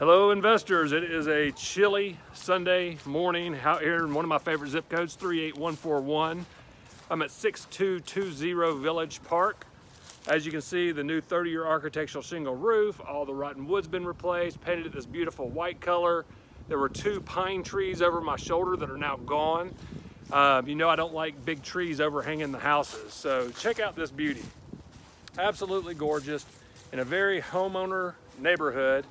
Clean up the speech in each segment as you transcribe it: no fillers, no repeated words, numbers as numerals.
Hello investors, it is a chilly Sunday morning out here in one of my favorite zip codes, 38141. I'm at 6220 Village Park. As you can see, the new 30-year architectural shingle roof, all the rotten wood's been replaced, painted it this beautiful white color. There were 2 pine trees over my shoulder that are now gone. You know I don't like big trees overhanging the houses, so check out this beauty. Absolutely gorgeous in a very homeowner neighborhood.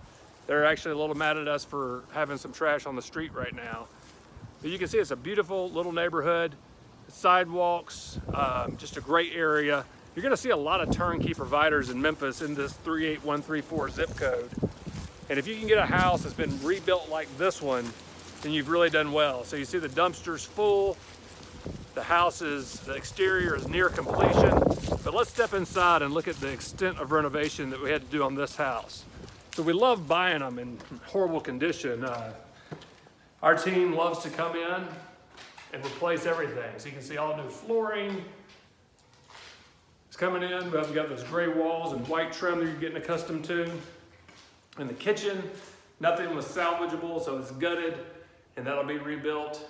They're actually a little mad at us for having some trash on the street right now. But you can see it's a beautiful little neighborhood, sidewalks, just a great area. You're gonna see a lot of turnkey providers in Memphis in this 38134 zip code. And if you can get a house that's been rebuilt like this one, then you've really done well. So you see the dumpster's full, the exterior is near completion. But let's step inside and look at the extent of renovation that we had to do on this house. So we love buying them in horrible condition. Our team loves to come in and replace everything. So you can see all new flooring. It's coming in. We've got those gray walls and white trim that you're getting accustomed to. In the kitchen, nothing was salvageable, so it's gutted, and that'll be rebuilt.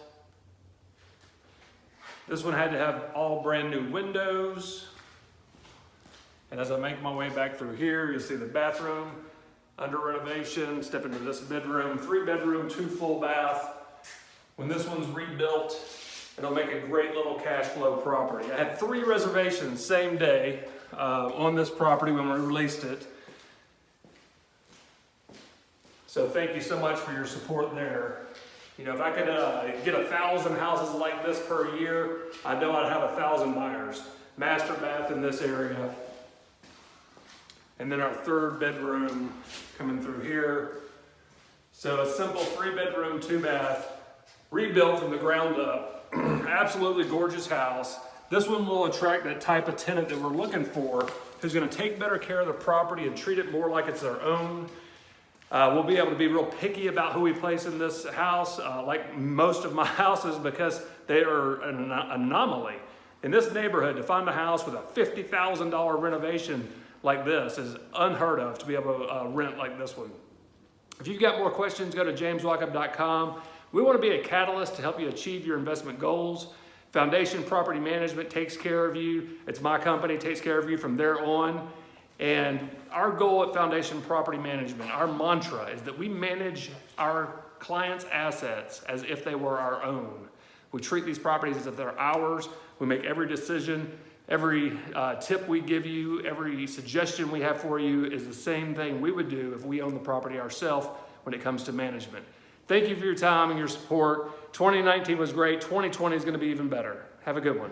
This one had to have all brand new windows. And as I make my way back through here, you'll see the bathroom under renovation. Step into this bedroom, 3-bedroom, 2 full bath. When this one's rebuilt, it'll make a great little cash flow property. I had 3 reservations same day on this property when we released it. So thank you so much for your support there. You know, if I could get 1,000 houses like this per year, I know I'd have 1,000 buyers. Master bath in this area. And then our 3rd bedroom coming through here. So a simple 3-bedroom, 2-bath, rebuilt from the ground up. Absolutely gorgeous house. This one will attract that type of tenant that we're looking for, who's gonna take better care of the property and treat it more like it's their own. We'll be able to be real picky about who we place in this house, like most of my houses, because they are an anomaly. In this neighborhood, to find a house with a $50,000 renovation like this is unheard of, to be able to rent like this one. If you've got more questions, go to jameswalkup.com. We want to be a catalyst to help you achieve your investment goals. Foundation Property Management takes care of you. It's my company, takes care of you from there on. And our goal at Foundation Property Management, our mantra, is that we manage our clients' assets as if they were our own. We treat these properties as if they're ours. We make every decision. Every tip we give you, every suggestion we have for you is the same thing we would do if we owned the property ourselves when it comes to management. Thank you for your time and your support. 2019 was great. 2020 is going to be even better. Have a good one.